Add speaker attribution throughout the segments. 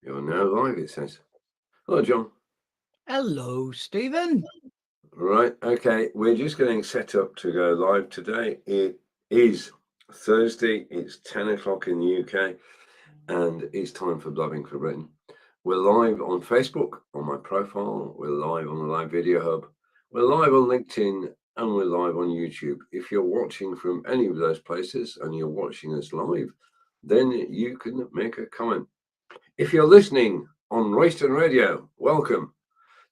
Speaker 1: You're now live, it says. Hello, John.
Speaker 2: Hello, Stephen.
Speaker 1: Right, okay. We're just getting set up to go live today. It is Thursday. It's 10 o'clock in the UK, and it's time for Blabbing for Britain. We're live on Facebook, on my profile. We're live on the Live Video Hub. We're live on LinkedIn, and we're live on YouTube. If you're watching from any of those places and you're watching us live, then you can make a comment. If you're listening on Royston Radio, welcome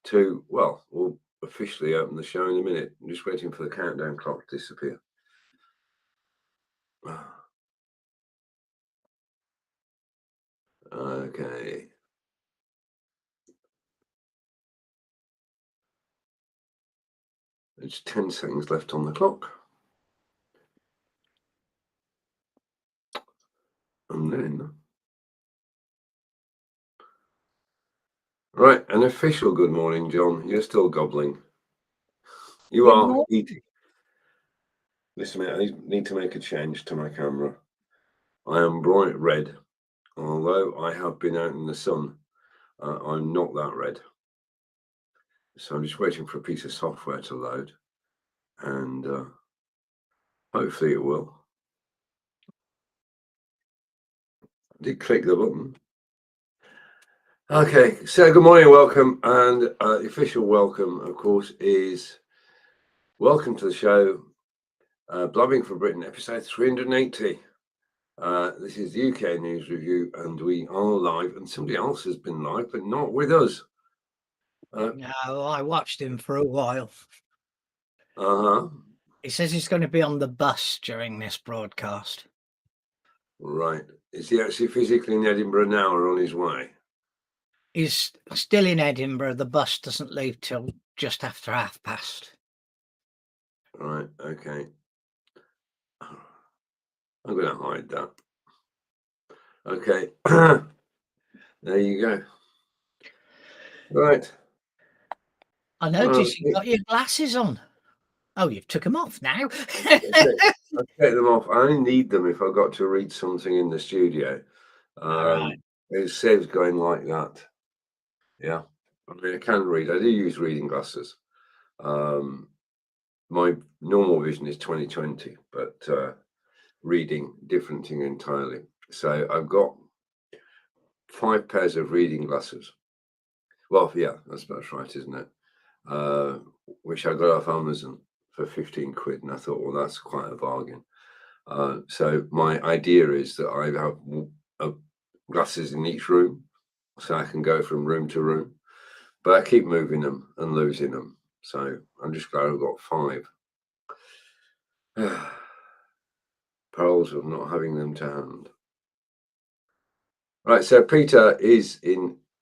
Speaker 1: to, well, we'll officially open the show in a minute. I'm just waiting for the countdown clock to disappear. Okay. It's 10 seconds left on the clock. And then... Right, an official good morning, John. You're still gobbling. You
Speaker 2: Good
Speaker 1: are
Speaker 2: morning.
Speaker 1: eating. Listen, mate, I need to make a change to my camera. I am bright red. Although I have been out in the sun, I'm not that red. So I'm just waiting for a piece of software to load. And hopefully it will. Did click the button. Okay, so good morning, welcome, and the official welcome, of course, is welcome to the show, Blabbing for Britain, episode 380. This is the UK News Review, and we are live, and somebody else has been live, but not with us.
Speaker 2: No, I watched him for a while.
Speaker 1: Uh-huh.
Speaker 2: He says he's going to be on the bus during this broadcast.
Speaker 1: Right. Is he actually physically in Edinburgh now or on his way?
Speaker 2: He's still in Edinburgh. The bus doesn't leave till just after past.
Speaker 1: Right, okay. I'm going to hide that. Okay. There you go. Right.
Speaker 2: I noticed you got your glasses on. Oh, you've took them off now.
Speaker 1: I'll take them off. I only need them if I've got to read something in the studio.
Speaker 2: Right.
Speaker 1: It saves going like that. Yeah. I mean, I can read. I do use reading glasses. My normal vision is 20/20, but reading, different thing entirely. So I've got 5 pairs of reading glasses. Well, yeah, that's right, isn't it? Which I got off Amazon for 15 quid, and I thought, well, that's quite a bargain. So my idea is that I have glasses in each room, so I can go from room to room. But I keep moving them and losing them, so I'm just glad I've got 5. Pearls of not having them to hand. Right, so Peter is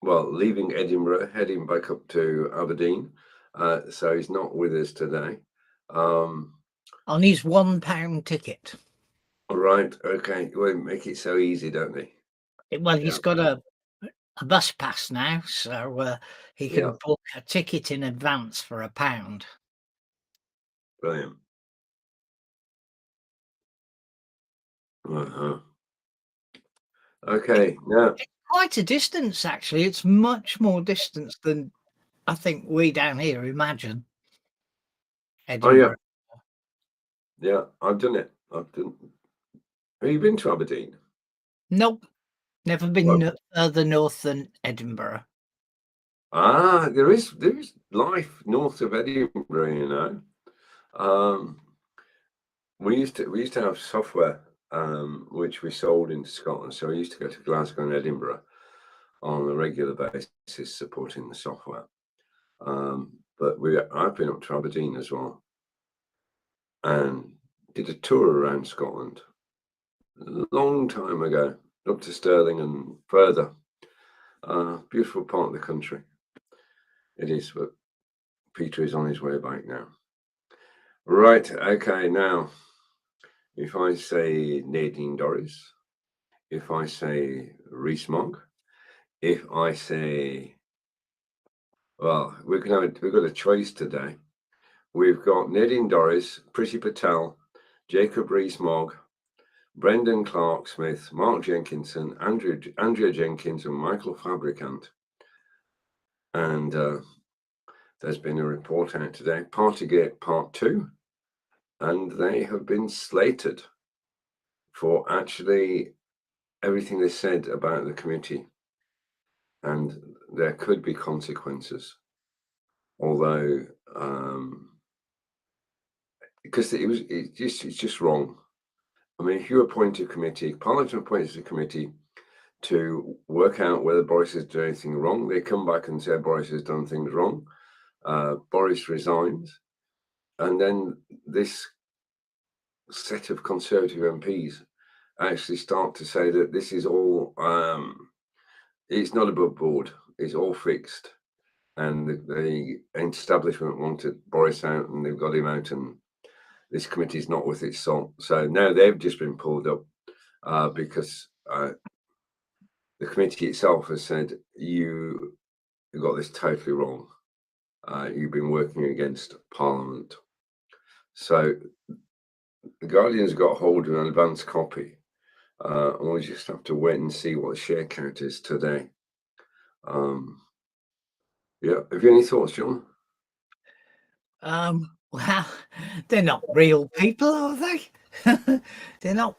Speaker 1: leaving Edinburgh, heading back up to Aberdeen. So he's not with us today.
Speaker 2: On his £1 ticket.
Speaker 1: All right, okay. Well, make it so easy, don't they?
Speaker 2: Well, he's got a bus pass now, so he can book a ticket in advance for £1.
Speaker 1: Brilliant. Okay, now
Speaker 2: it's quite a distance, actually. It's much more distance than I think we down here imagine. Edinburgh.
Speaker 1: Yeah, I've done it. Have you been to Aberdeen?
Speaker 2: Nope, never been further north than Edinburgh.
Speaker 1: There is life north of Edinburgh, you know. We used to have software which we sold into Scotland, so we used to go to Glasgow and Edinburgh on a regular basis supporting the software. But I've been up to Aberdeen as well and did a tour around Scotland a long time ago, up to Stirling and further. Beautiful part of the country. It is, but Peter is on his way back now. Right, okay, now, if I say Nadine Dorries, if I say Rees-Mogg, if I say, well, we've got a choice today. We've got Nadine Dorries, Priti Patel, Jacob Rees-Mogg, Brendan Clark Smith, Mark Jenkinson, Andrea Jenkins, and Michael Fabricant. And there's been a report out today, Partygate Part 2, and they have been slated for actually everything they said about the committee, and there could be consequences. Although, because it's just wrong. I mean, if you appoint a committee, Parliament appoints a committee to work out whether Boris has done anything wrong. They come back and say Boris has done things wrong. Boris resigns, and then this set of Conservative MPs actually start to say that this is all, it's not above board, it's all fixed. And the establishment wanted Boris out, and they've got him out, and this committee is not worth its salt. So now they've just been pulled up because the committee itself has said, you got this totally wrong. You've been working against Parliament. So the Guardian's got hold of an advance copy, and we'll just have to wait and see what the share count is today. Yeah, have you any thoughts, John?
Speaker 2: Well, they're not real people, are they? They're not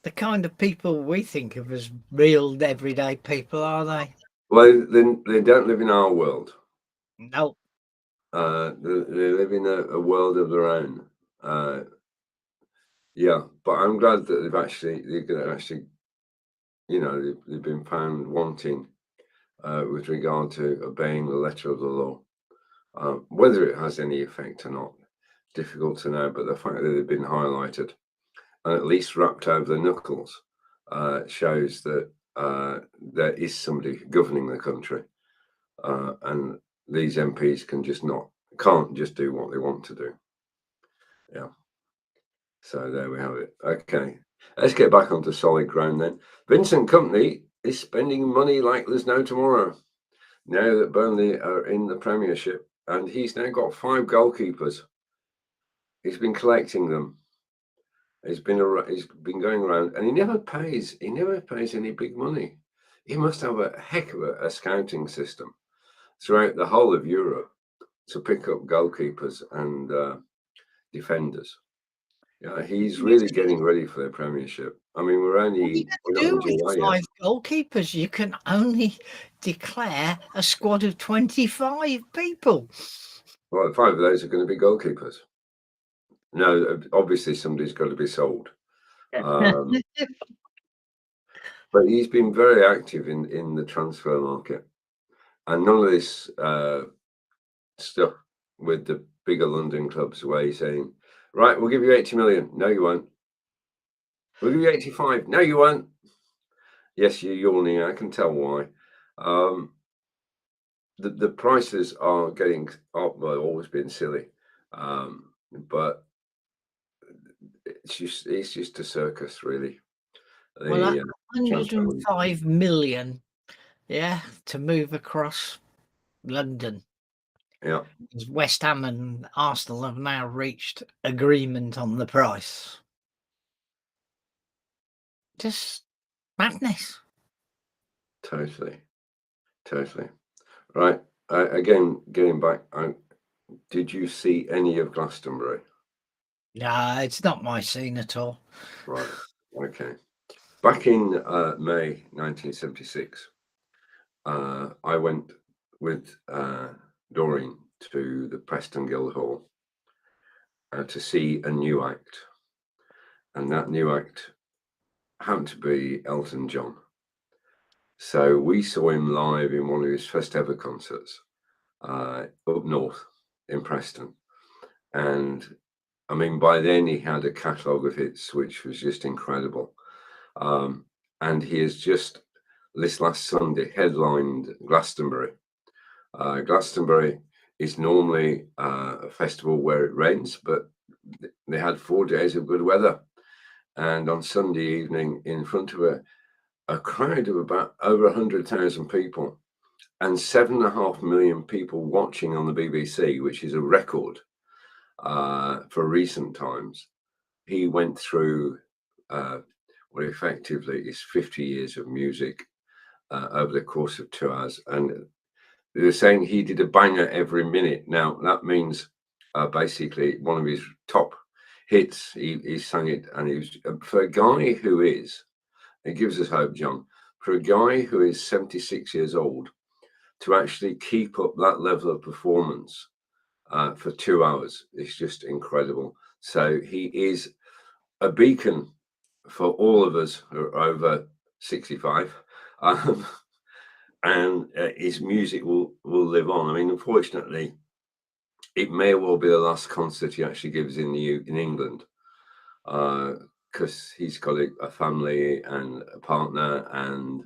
Speaker 2: the kind of people we think of as real everyday people, are they?
Speaker 1: Well, they don't live in our world.
Speaker 2: No.
Speaker 1: They live in a world of their own. Yeah, but I'm glad that they're going to actually, they've been found wanting with regard to obeying the letter of the law. Whether it has any effect or not, difficult to know. But the fact that they've been highlighted and at least wrapped over the knuckles shows that there is somebody governing the country, and these MPs can't just do what they want to do. Yeah. So there we have it. Okay, let's get back onto solid ground then. Vincent Kompany is spending money like there's no tomorrow. Now that Burnley are in the Premiership, and he's now got 5 goalkeepers. He's been collecting them. He's been going around, and he never pays any big money. He must have a heck of a scouting system throughout the whole of Europe to pick up goalkeepers and defenders. Yeah, he's really getting ready for the Premiership. I mean, we're not in July yet.
Speaker 2: 5 goalkeepers. You can only declare a squad of 25 people.
Speaker 1: Well, 5 of those are going to be goalkeepers. No, obviously somebody's got to be sold. But he's been very active in the transfer market, and none of this stuff with the bigger London clubs where he's saying, right, we'll give you 80 million. No, you won't. We'll give you 85. No, you won't. Yes, you're yawning. I can tell why. The prices are getting up. Well, always been silly, but it's just a circus, really.
Speaker 2: Well, 105 million, yeah, to move across London.
Speaker 1: Yeah.
Speaker 2: West Ham and Arsenal have now reached agreement on the price. Just madness.
Speaker 1: Totally. Right. Again, getting back, did you see any of Glastonbury?
Speaker 2: No, it's not my scene at all.
Speaker 1: Right. Okay. Back in May 1976, I went with Doreen to the Preston Guildhall to see a new act, and that new act happened to be Elton John. So we saw him live in one of his first ever concerts up north in Preston, and I mean, by then he had a catalogue of hits which was just incredible. And he has just, this last Sunday, headlined Glastonbury. Glastonbury is normally a festival where it rains, but they had 4 days of good weather. And on Sunday evening, in front of a crowd of about over 100,000 people and 7.5 million people watching on the BBC, which is a record for recent times, he went through well, effectively, it's 50 years of music over the course of 2 hours. And they're saying he did a banger every minute. Now, that means basically one of his top hits, he sang it. And he was, for a guy who is, it gives us hope, John, for a guy who is 76 years old to actually keep up that level of performance for 2 hours is just incredible. So he is a beacon for all of us who are over 65. And his music will live on. I mean, unfortunately, it may well be the last concert he actually gives in England, because he's got a family and a partner, and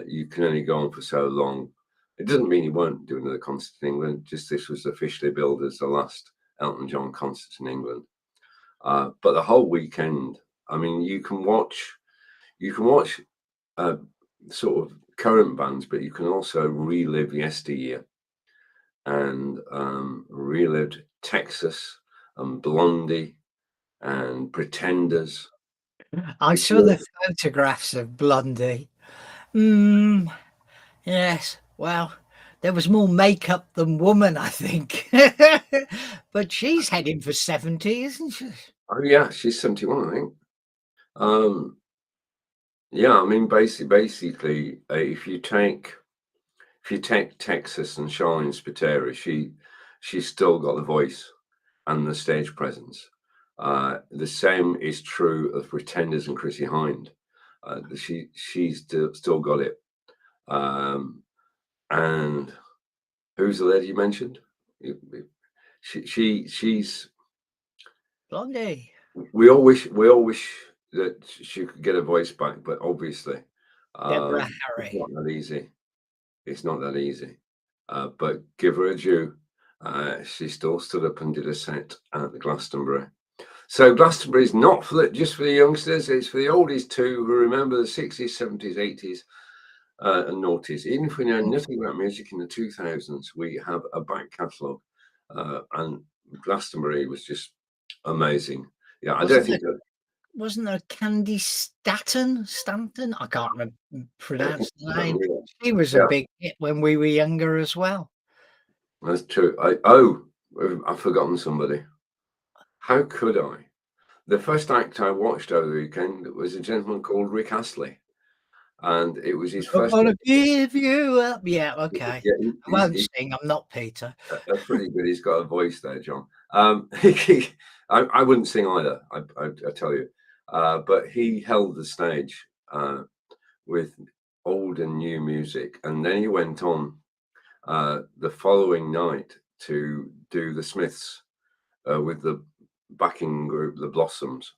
Speaker 1: you can only go on for so long. It doesn't mean he won't do another concert in England. Just this was officially billed as the last Elton John concert in England. But the whole weekend, I mean, you can watch sort of current bands, but you can also relive yesteryear, and relived Texas and Blondie and Pretenders.
Speaker 2: I saw the photographs of Blondie. Yes, well, there was more makeup than woman, I think. But she's heading for 70, isn't she?
Speaker 1: Oh yeah, she's 71, I think. Yeah, I mean, basically, if you take Texas and Charlene Spiteri, she's still got the voice and the stage presence. The same is true of Pretenders and Chrissy Hind. She's still got it. And who's the lady you mentioned? She's.
Speaker 2: Blondie.
Speaker 1: We all wish that she could get her voice back, but obviously,
Speaker 2: Deborah
Speaker 1: it's
Speaker 2: Harry.
Speaker 1: not that easy. It's not that easy. But give her a due. She still stood up and did a set at the Glastonbury. So Glastonbury is not just for the youngsters, it's for the oldies too, who remember the 60s, 70s, 80s, and noughties. Even if we know nothing about music in the 2000s, we have a back catalogue. And Glastonbury was just amazing. Yeah, I don't think that.
Speaker 2: Wasn't there Candy Stanton? I can't pronounce the name. She was a big hit when we were younger as well.
Speaker 1: That's true. I've forgotten somebody. How could I? The first act I watched over the weekend was a gentleman called Rick Astley, and it was his
Speaker 2: I'm
Speaker 1: first.
Speaker 2: gonna give you up. Yeah, okay.
Speaker 1: Yeah,
Speaker 2: I won't sing. I'm not Peter.
Speaker 1: That's pretty good. He's got a voice there, John. I wouldn't sing either. I tell you, but he held the stage with old and new music, and then he went on the following night to do the Smiths with the backing group, the Blossoms,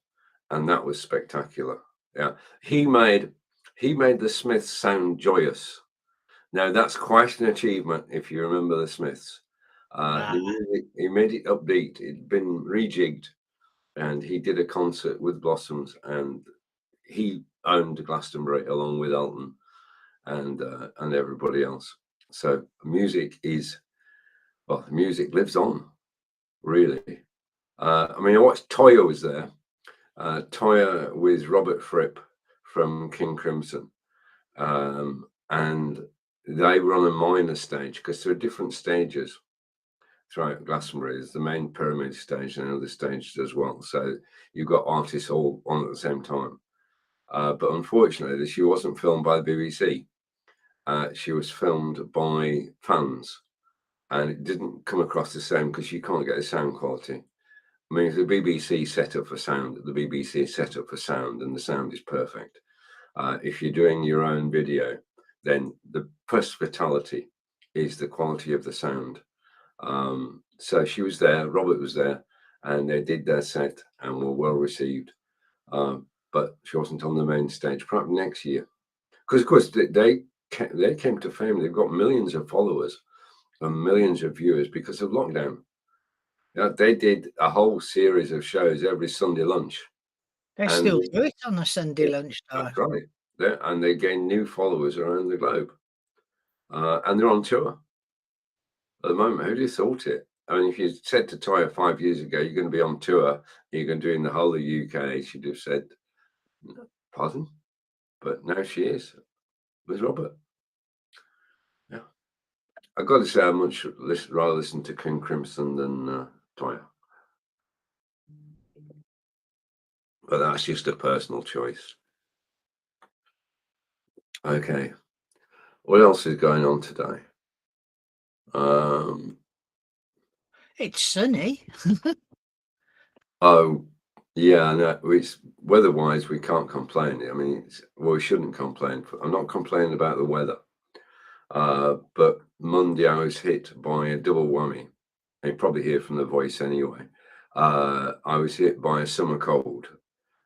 Speaker 1: and that was spectacular. Yeah, he made the Smiths sound joyous. Now that's quite an achievement if you remember the Smiths. The music, he made it upbeat. It'd been rejigged, and he did a concert with Blossoms, and he owned Glastonbury along with Elton and everybody else. So music lives on, really. I mean, I watched Toyah was there. Toyah with Robert Fripp from King Crimson, and they were on a minor stage because there are different stages throughout Glastonbury. There's the main pyramid stage and other stages as well. So you've got artists all on at the same time. But unfortunately, she wasn't filmed by the BBC. She was filmed by fans, and it didn't come across the same because you can't get the sound quality. I mean, if the BBC set up for sound, the BBC is set up for sound, and the sound is perfect. If you're doing your own video, then the first fatality is the quality of the sound. So she was there, Robert was there, and they did their set and were well received. But she wasn't on the main stage. Probably next year, because of course they came to fame. They've got millions of followers and millions of viewers because of lockdown. Yeah, they did a whole series of shows every Sunday lunch.
Speaker 2: They still do it on a Sunday lunchtime.
Speaker 1: That's right. And they gain new followers around the globe. And they're on tour at the moment. Who'd have thought it? I mean, if you said to Toyah 5 years ago, you're going to be on tour, you're going to do in the whole of the UK, she'd have said, Pardon? But now she is with Robert. Yeah. I've got to say, I much rather listen to King Crimson than Toya. But that's just a personal choice. Okay. What else is going on today?
Speaker 2: It's sunny.
Speaker 1: Oh, yeah, no, it's weather-wise, we can't complain. I mean, well, we shouldn't complain. I'm not complaining about the weather. But Monday I was hit by a double whammy. You probably hear from the voice anyway. I was hit by a summer cold,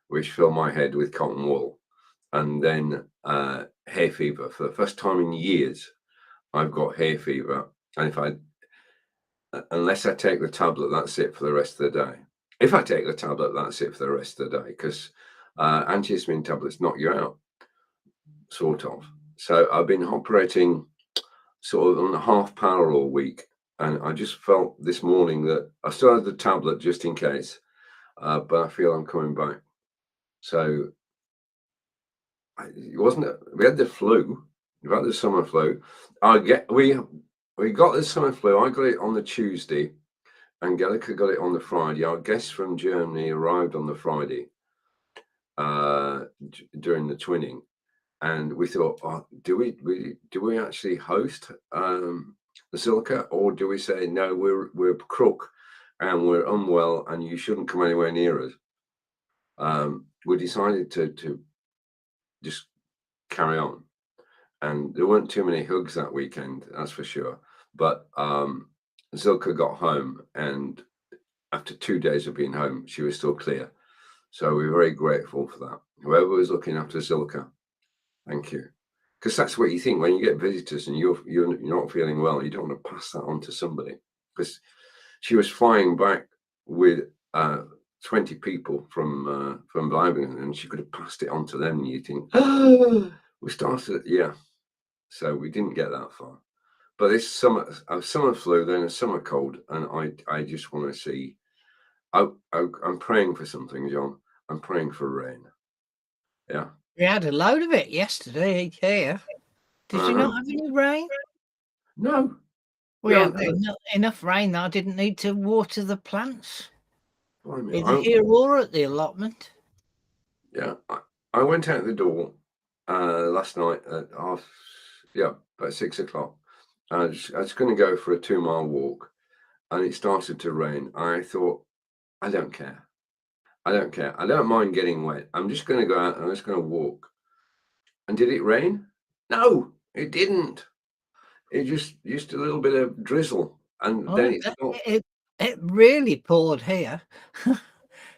Speaker 1: which filled my head with cotton wool, and then hay fever. For the first time in years, I've got hay fever, and unless I take the tablet, that's it for the rest of the day. If I take the tablet, that's it for the rest of the day, because antihistamine tablets knock you out, sort of. So I've been operating sort of on a half power all week, and I just felt this morning that I still had the tablet just in case, but I feel I'm coming back. So it wasn't. We had the flu. We've had the summer flu. We got the summer flu. I got it on the Tuesday. Angelica got it on the Friday. Our guests from Germany arrived on the Friday during the twinning, and we thought, oh, do we actually host Basilica, or do we say no? We're crook and we're unwell, and you shouldn't come anywhere near us. We decided to just carry on, and there weren't too many hugs that weekend, that's for sure. But Zilka got home, and after 2 days of being home, she was still clear. So we're very grateful for that. Whoever was looking after Zilka, thank you. Because that's what you think when you get visitors and you're not feeling well. You don't want to pass that on to somebody. Because she was flying back with 20 people from Blabbing, and she could have passed it on to them. And you think, oh, we started, yeah. So we didn't get that far. But this summer, a summer flu, then a summer cold, and I just want to see. I'm praying for something, John. I'm praying for rain. Yeah.
Speaker 2: We had a load of it yesterday here. Did you not have any rain?
Speaker 1: No.
Speaker 2: We had enough rain that I didn't need to water the plants. Either here or at the allotment.
Speaker 1: Yeah. I went out the door last night at about 6 o'clock. I was going to go for a 2-mile walk, and it started to rain. I thought, I don't care. I don't care. I don't mind getting wet. I'm just going to go out and I'm just going to walk. And did it rain? No, it didn't. It just a little bit of drizzle, and then it stopped.
Speaker 2: It really poured here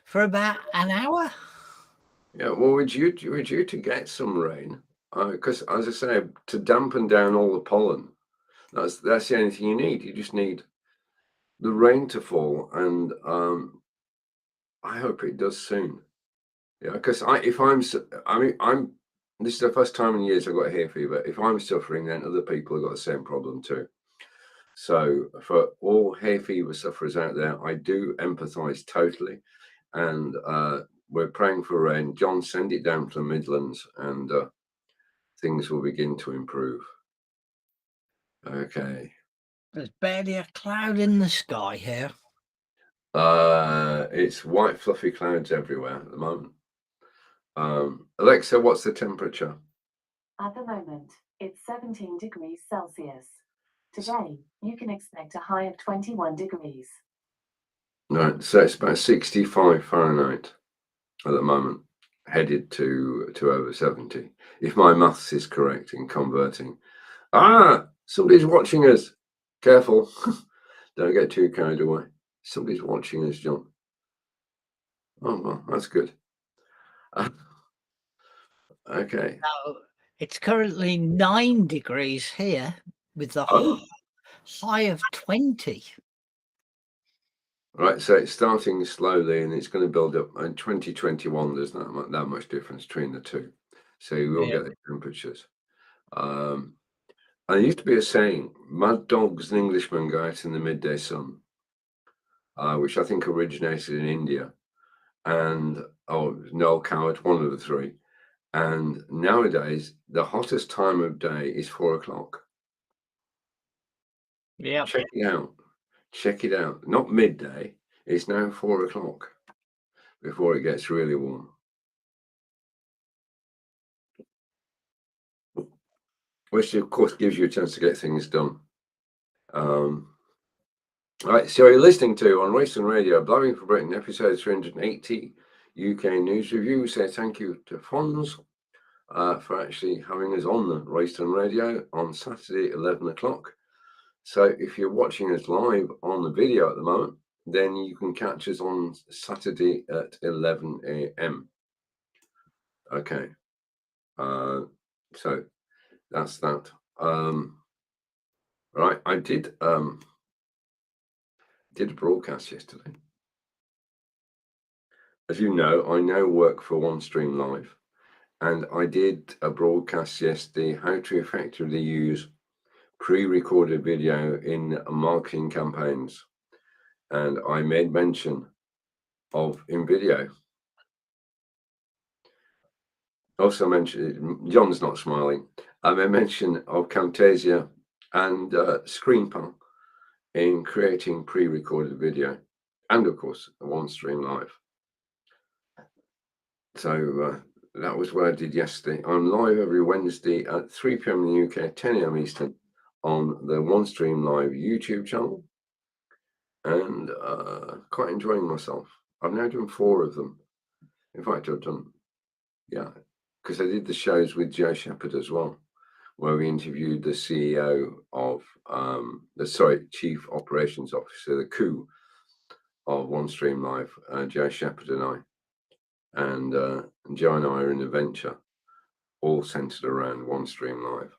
Speaker 2: for about an hour.
Speaker 1: Yeah, well, we're due to get some rain, because as I say, to dampen down all the pollen. That's the only thing you need. You just need the rain to fall, and I hope it does soon. Yeah, because this is the first time in years I've got hay fever. If I'm suffering, then other people have got the same problem too. So for all hay fever sufferers out there, I do empathise totally, and we're praying for rain. John, send it down to the Midlands, and things will begin to improve. Okay.
Speaker 2: There's barely a cloud in the sky here.
Speaker 1: It's white fluffy clouds everywhere at the moment. Alexa, what's the temperature?
Speaker 3: At the moment, it's 17 degrees Celsius. Today, you can expect a high of 21 degrees.
Speaker 1: No, so it's about 65 Fahrenheit at the moment, headed to over 70. If my maths is correct in converting. Somebody's watching us. Careful. Don't get too carried away. Somebody's watching us, John. Oh, well, that's good. Okay.
Speaker 2: Now, it's currently 9 degrees here with the high of 20.
Speaker 1: Right, so it's starting slowly and it's going to build up. In 2021, there's not that much difference between the two. So you will get the temperatures. And there used to be a saying, mad dogs and Englishmen go out in the midday sun, which I think originated in India. And Oh, Noel Coward, one of the three. And nowadays, the hottest time of day is 4 o'clock.
Speaker 2: Yeah.
Speaker 1: Check it out. Check it out. Not midday. It's now 4 o'clock before it gets really warm. Which, of course, gives you a chance to get things done. Right, so you're listening to on Racing Radio, Blabbing for Britain, episode 380, UK News Review. Say thank you to Fons for actually having us on the Racing Radio on Saturday, 11 o'clock. So if you're watching us live on the video at the moment, then you can catch us on Saturday at 11 a.m. Okay, so that's that. Right, I did a broadcast yesterday. As you know, I now work for OneStream Live, and I did a broadcast yesterday how to effectively use pre-recorded video in marketing campaigns, and I made mention of InVideo. Also mentioned, John's not smiling. I made mention of Camtasia and ScreenPal in creating pre-recorded video, and of course, OneStream Live. So that was what I did yesterday. I'm live every Wednesday at 3 p.m. in the UK, 10 a.m. Eastern, on the OneStream Live YouTube channel, and quite enjoying myself. I've now done 4 of them. In fact, I've done, yeah, because I did the shows with Joe Shepherd as well, where we interviewed the CEO of, Chief Operations Officer, the coup of OneStream Live, Joe Shepherd and I. And Joe and I are in a venture all centered around OneStream Live.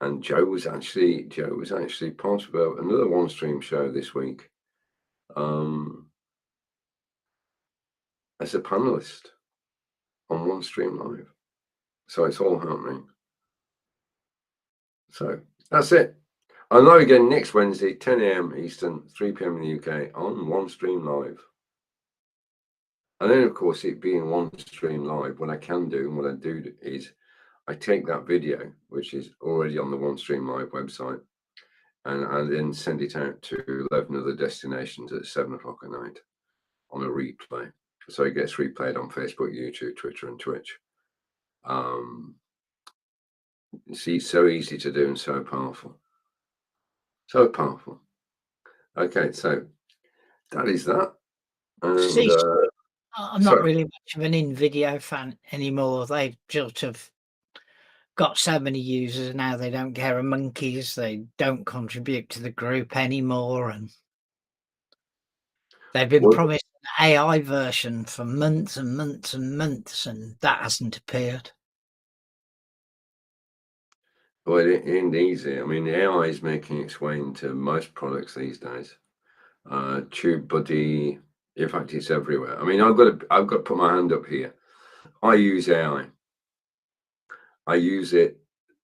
Speaker 1: And Joe was actually part of another OneStream show this week as a panelist on OneStream Live. So it's all happening. So that's it. I'm live again next Wednesday, 10 a.m. Eastern, 3 p.m. in the UK on OneStream Live. And then, of course, it being OneStream Live, what I can do and what I do is I take that video, which is already on the OneStream Live website, and I then send it out to 11 other destinations at 7 o'clock at night on a replay. So it gets replayed on Facebook, YouTube, Twitter, and Twitch. See, it's so easy to do and so powerful. So powerful. Okay, so that is that. And
Speaker 2: I'm not really much of an InVideo fan anymore. They've sort of got so many users now, they don't care a monkeys. They don't contribute to the group anymore, and they've been promised an AI version for months and months and months, and that hasn't appeared.
Speaker 1: Well, it ain't easy. I mean, the AI is making its way into most products these days. TubeBuddy, in fact, it's everywhere. I mean, I've got to put my hand up here. I use AI. I use it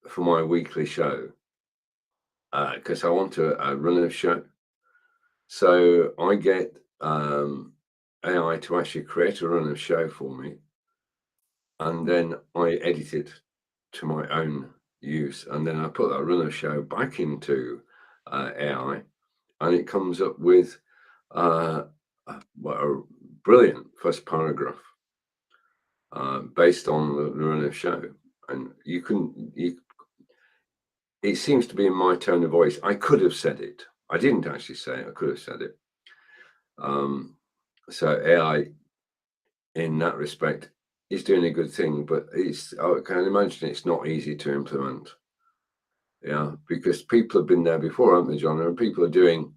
Speaker 1: for my weekly show because I want to run a show. So I get AI to actually create a run of show for me, and then I edit it to my own use, and then I put that run of show back into AI, and it comes up with a brilliant first paragraph based on the run of show. And it seems to be in my tone of voice. I could have said it. I didn't actually say it. I could have said it. So AI, in that respect, is doing a good thing, but I can imagine it's not easy to implement. Yeah, because people have been there before, haven't they, John? And people are doing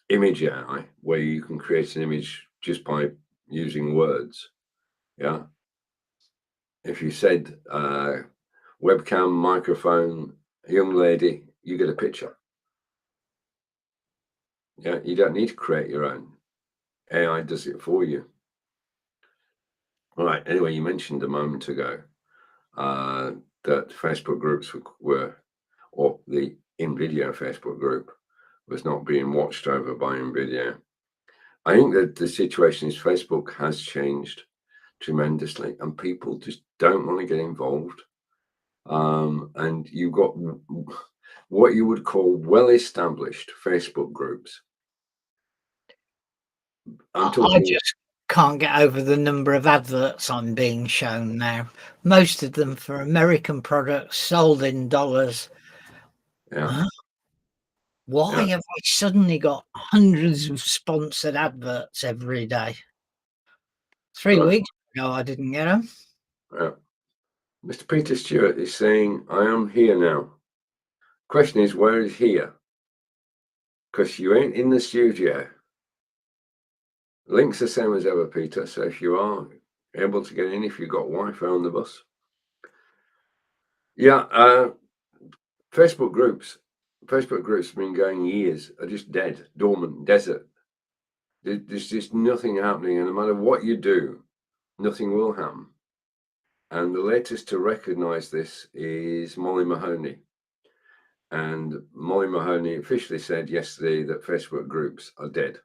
Speaker 1: image AI, where you can create an image just by using words. Yeah. If you said webcam, microphone, young lady, you get a picture. Yeah, you don't need to create your own. AI does it for you. All right. Anyway, you mentioned a moment ago that Facebook groups or the InVideo Facebook group was not being watched over by InVideo. I think that the situation is Facebook has changed tremendously, and people just don't want to get involved. And you've got what you would call well-established Facebook groups. I'm
Speaker 2: I
Speaker 1: talking.
Speaker 2: just can't get over the number of adverts I'm being shown now. Most of them for American products sold in dollars.
Speaker 1: Yeah.
Speaker 2: Huh? Why
Speaker 1: Yeah.
Speaker 2: have I suddenly got hundreds of sponsored adverts every day? 3
Speaker 1: Right.
Speaker 2: weeks ago, I didn't get them.
Speaker 1: Yeah. Mr. Peter Stewart is saying, I am here now. Question is, where is here? Because you ain't in the studio. Link's the same as ever, Peter. So if you are able to get in, if you've got Wi-Fi on the bus. Yeah, Facebook groups have been going years, are just dead, dormant, desert. There's just nothing happening, and no matter what you do, nothing will happen. And the latest to recognize this is Molly Mahoney. And Molly Mahoney officially said yesterday that Facebook groups are dead.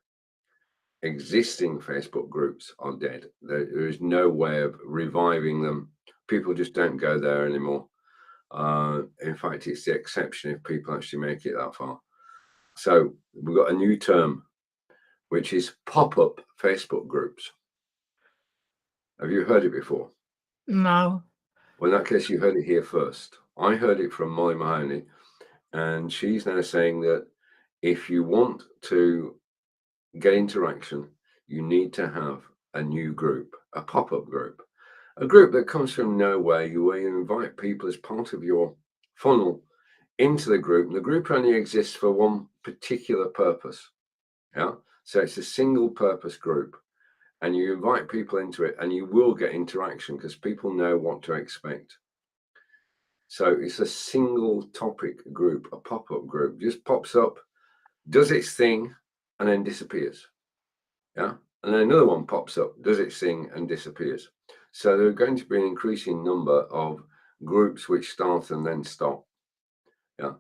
Speaker 1: Existing Facebook groups are dead. There is no way of reviving them. People just don't go there anymore. In fact, it's the exception if people actually make it that far. So we've got a new term, which is pop-up Facebook groups. Have you heard it before?
Speaker 2: No.
Speaker 1: Well, in that case, you heard it here first. I heard it from Molly Mahoney, and she's now saying that if you want to get interaction, you need to have a new group, a pop-up group, a group that comes from nowhere, where you invite people as part of your funnel into the group. The group only exists for one particular purpose. Yeah. So it's a single purpose group, and you invite people into it, and you will get interaction because people know what to expect. So it's a single topic group, a pop-up group, just pops up, does its thing, and then disappears. Yeah. And then another one pops up, does its thing, and disappears. So there are going to be an increasing number of groups which start and then stop. Yeah.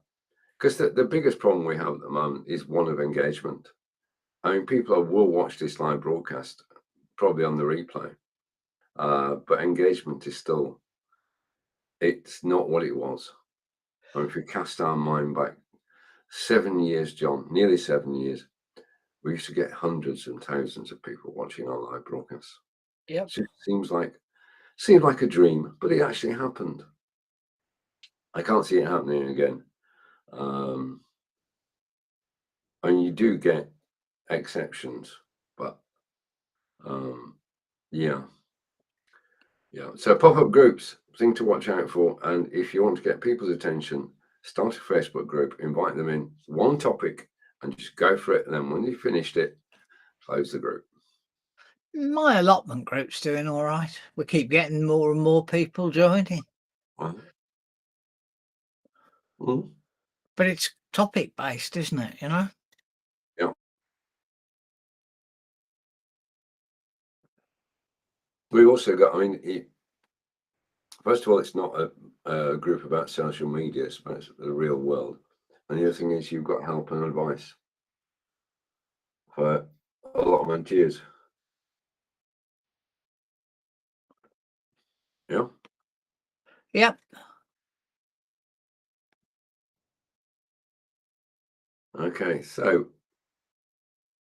Speaker 1: Because the biggest problem we have at the moment is one of engagement. I mean, people will watch this live broadcast, probably on the replay, but engagement is still, it's not what it was. I mean, if we cast our mind back 7 years, John, nearly 7 years, we used to get hundreds and thousands of people watching our live broadcasts.
Speaker 2: Yep.
Speaker 1: So it seems like a dream, but it actually happened. I can't see it happening again. And you do get exceptions, but yeah. So pop-up groups, thing to watch out for. And if you want to get people's attention, start a Facebook group, invite them in one topic, and just go for it. And then when you've finished it, close the group.
Speaker 2: My allotment group's doing all right. We keep getting more and more people joining.
Speaker 1: Mm.
Speaker 2: But it's topic based, isn't it?
Speaker 1: Yeah. We also got, I mean, first of all, it's not a group about social media, it's about the real world. And the other thing is you've got help and advice for a lot of volunteers. Yeah.
Speaker 2: Yep.
Speaker 1: Okay, so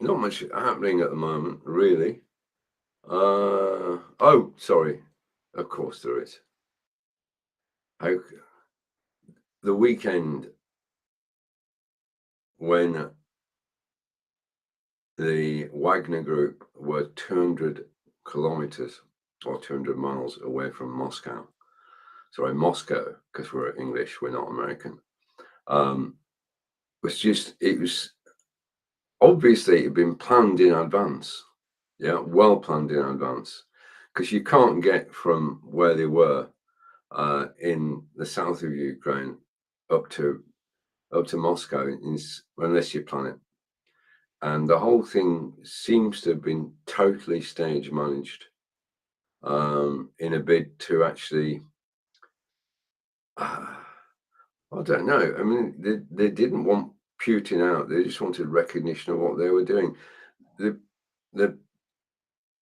Speaker 1: not much happening at the moment, really. Oh, sorry. Of course there is. The weekend when the Wagner Group were 200 kilometers or 200 miles away from Moscow. Sorry, Moscow, because we're English, we're not American. It was obviously it had been planned in advance. Yeah, well planned in advance, because you can't get from where they were in the south of Ukraine up to Moscow unless you plan it. And the whole thing seems to have been totally stage managed in a bid to actually, I don't know. I mean, they didn't want Putin out. They just wanted recognition of what they were doing. The the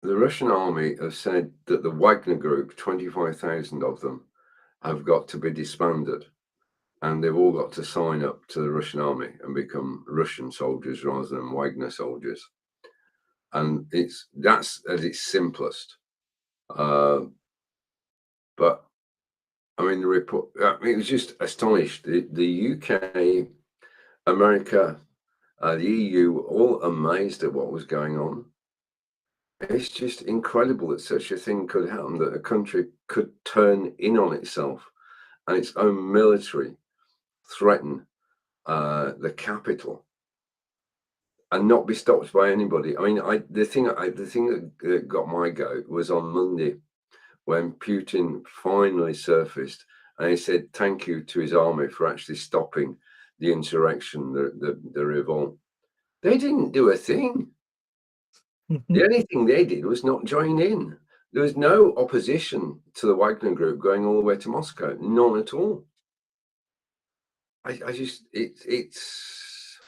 Speaker 1: Russian army have said that the Wagner Group, 25,000 of them, have got to be disbanded, and they've all got to sign up to the Russian army and become Russian soldiers rather than Wagner soldiers. And that's at its simplest. But I mean, the report, it was just astonished. The UK, America, the EU, all amazed at what was going on. It's just incredible that such a thing could happen, that a country could turn in on itself and its own military threaten the capital and not be stopped by anybody. I mean, the thing that got my goat was on Monday when Putin finally surfaced and he said thank you to his army for actually stopping the insurrection, the revolt. They didn't do a thing. The only thing they did was not join in. There was no opposition to the Wagner Group going all the way to Moscow. None at all. I just, it's.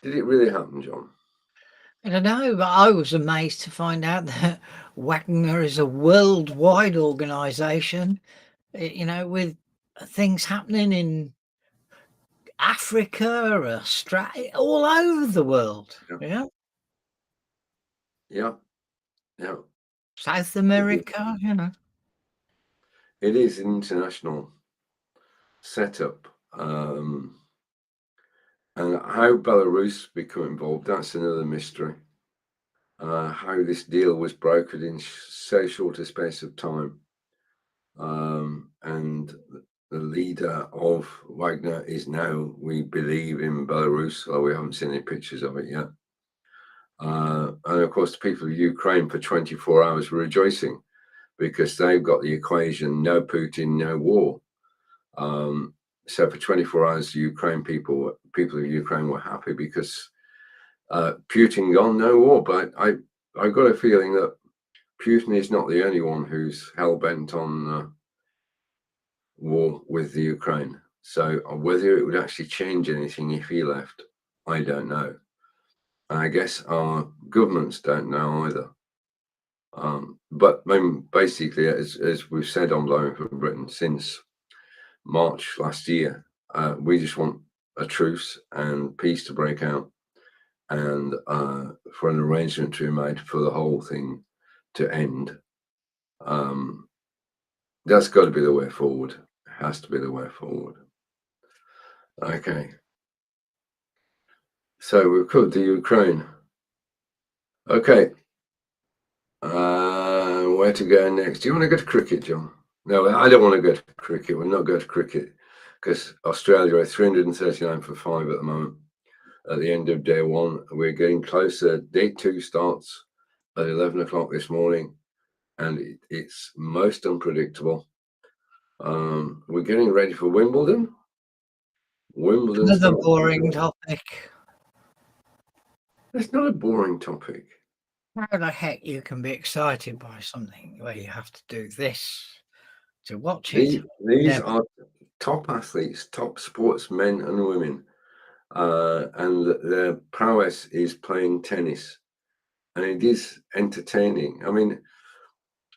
Speaker 1: Did it really happen, John?
Speaker 2: I don't know, but I was amazed to find out that Wagner is a worldwide organisation, you know, with things happening in Africa, Australia, all over the world.
Speaker 1: Yeah. Yeah.
Speaker 2: South America, you know.
Speaker 1: It is an international setup. And how Belarus become involved, that's another mystery. How this deal was brokered in so short a space of time. And the leader of Wagner is now, we believe, in Belarus, although we haven't seen any pictures of it yet. And of course, the people of Ukraine for 24 hours were rejoicing because they've got the equation, no Putin, no war. So for 24 hours, the Ukraine people of Ukraine were happy because Putin gone, no war. But I've got a feeling that Putin is not the only one who's hell-bent on war with the Ukraine. So whether it would actually change anything if he left, I don't know. And I guess our governments don't know either. But I mean, basically, as we've said on Blabbing for Britain since March last year, we just want a truce and peace to break out, and for an arrangement to be made for the whole thing to end. That's got to be the way forward. It has to be the way forward. Okay. So we've covered the Ukraine. Okay. Where to go next? Do you want to go to cricket, John? No, I don't want to go to cricket. We'll not go to cricket because Australia are 339 for 5 at the moment. At the end of day one, we're getting closer. Day two starts at 11 o'clock this morning, and it's most unpredictable. We're getting ready for Wimbledon.
Speaker 2: Another boring topic.
Speaker 1: It's not a boring topic.
Speaker 2: How the heck you can be excited by something where you have to do this to watch it?
Speaker 1: These are top athletes, top sportsmen and women, and their prowess is playing tennis, and it is entertaining. I mean,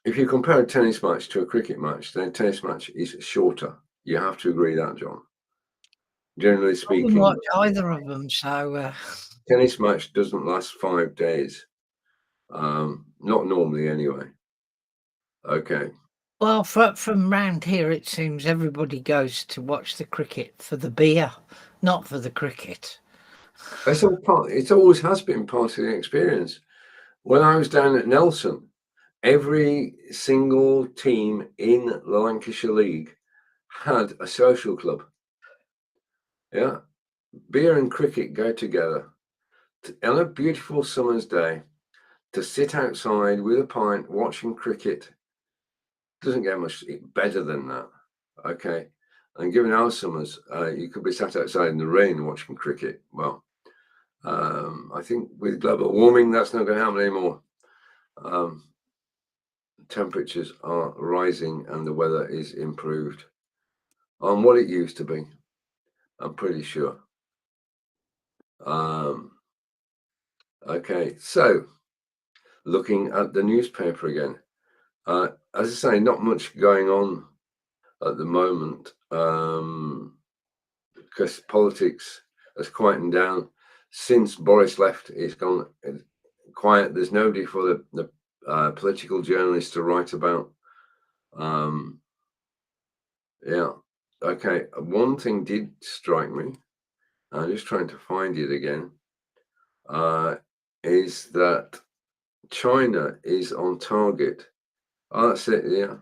Speaker 1: if you compare a tennis match to a cricket match, then a tennis match is shorter. You have to agree that, John. Generally speaking,
Speaker 2: I wouldn't watch either of them, so
Speaker 1: tennis match doesn't last 5 days. Not normally, anyway. Okay.
Speaker 2: Well, from round here, it seems everybody goes to watch the cricket for the beer, not for the cricket.
Speaker 1: That's all part. It always has been part of the experience. When I was down at Nelson, every single team in the Lancashire League had a social club. Yeah, beer and cricket go together. On a beautiful summer's day, to sit outside with a pint watching cricket doesn't get much better than that. Okay, and given our summers, you could be sat outside in the rain watching cricket. Well, I think with global warming, that's not going to happen anymore. Temperatures are rising and the weather is improved on what it used to be, I'm pretty sure. Okay, so looking at the newspaper again. As I say, not much going on at the moment, because politics has quietened down. Since Boris left, it's gone quiet. There's nobody for the political journalists to write about. Yeah. Okay. One thing did strike me. I'm just trying to find it again. Is that China is on target. Oh, that's it. Yeah.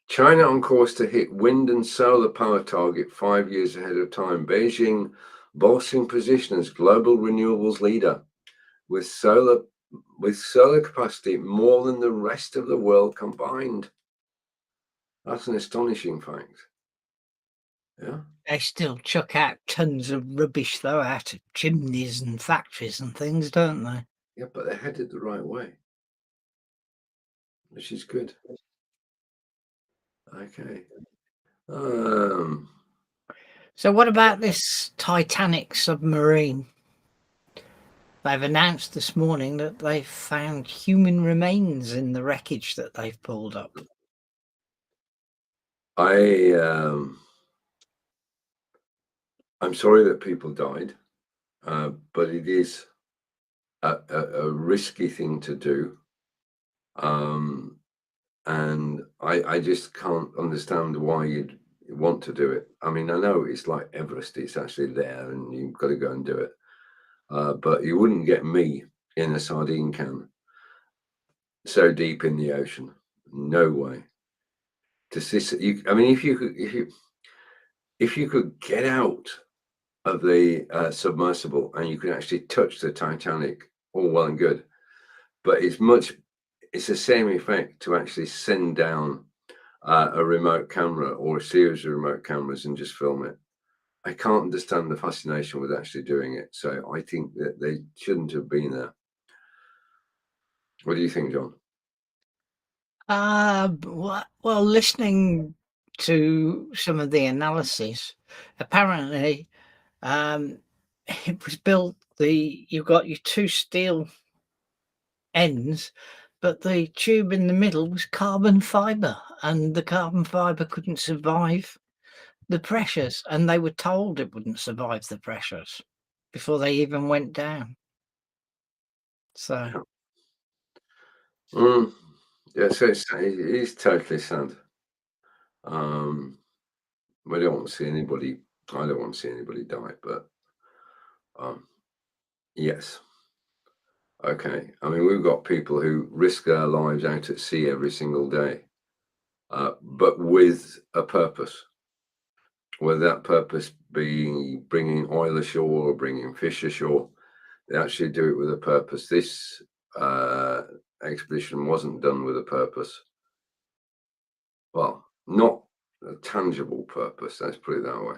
Speaker 1: China on course to hit wind and solar power target 5 years ahead of time. Beijing bolstering position as global renewables leader with solar capacity more than the rest of the world combined. That's an astonishing fact. Yeah.
Speaker 2: They still chuck out tons of rubbish, though, out of chimneys and factories and things, don't they?
Speaker 1: Yeah, but they're headed the right way, which is good. Okay.
Speaker 2: So what about this Titanic submarine? They've announced this morning that they've found human remains in the wreckage that they've pulled up.
Speaker 1: I'm sorry that people died, but it is a risky thing to do. And I just can't understand why you'd want to do it. I mean, I know it's like Everest, it's actually there and you've got to go and do it. But you wouldn't get me in a sardine can so deep in the ocean. No way. I mean, if you could get out of the submersible and you could actually touch the Titanic, all well and good. But it's the same effect to actually send down a remote camera or a series of remote cameras and just film it. I can't understand the fascination with actually doing it. So I think that they shouldn't have been there. What do you think, John?
Speaker 2: Well, listening to some of the analysis, apparently it was built, you've got your two steel ends, but the tube in the middle was carbon fiber, and the carbon fiber couldn't survive the pressures, and they were told it wouldn't survive the pressures before they even went down. So
Speaker 1: yeah, so it's totally sad. We don't want to see anybody. I don't want to see anybody die, but yes. Okay. I mean, we've got people who risk their lives out at sea every single day, but with a purpose. Whether that purpose being bringing oil ashore or bringing fish ashore, they actually do it with a purpose. This expedition wasn't done with a purpose. Well, not a tangible purpose. Let's put it that way.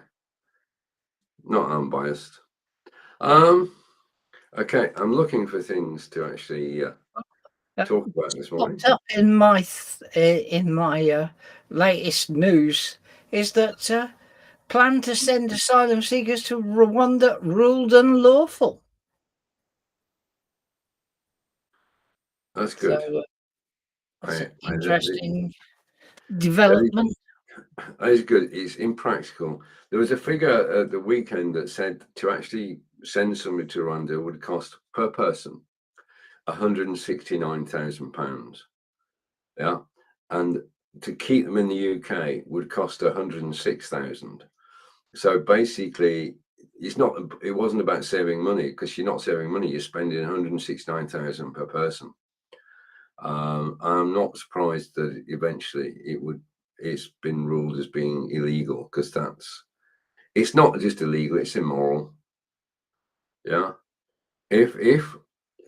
Speaker 1: Not unbiased. Okay, I'm looking for things to actually talk about this morning.
Speaker 2: Popped up in my latest news is that plan to send asylum seekers to Rwanda ruled unlawful.
Speaker 1: That's good.
Speaker 2: So, that's an interesting development.
Speaker 1: That is good. It's impractical. There was a figure at the weekend that said to actually send somebody to Rwanda would cost per person £169,000. Yeah, and to keep them in the UK would cost 106,000. So basically, it wasn't about saving money, because you're not saving money. You're spending 169,000 per person. I'm not surprised that eventually it's been ruled as being illegal, because it's not just illegal, it's immoral. Yeah. If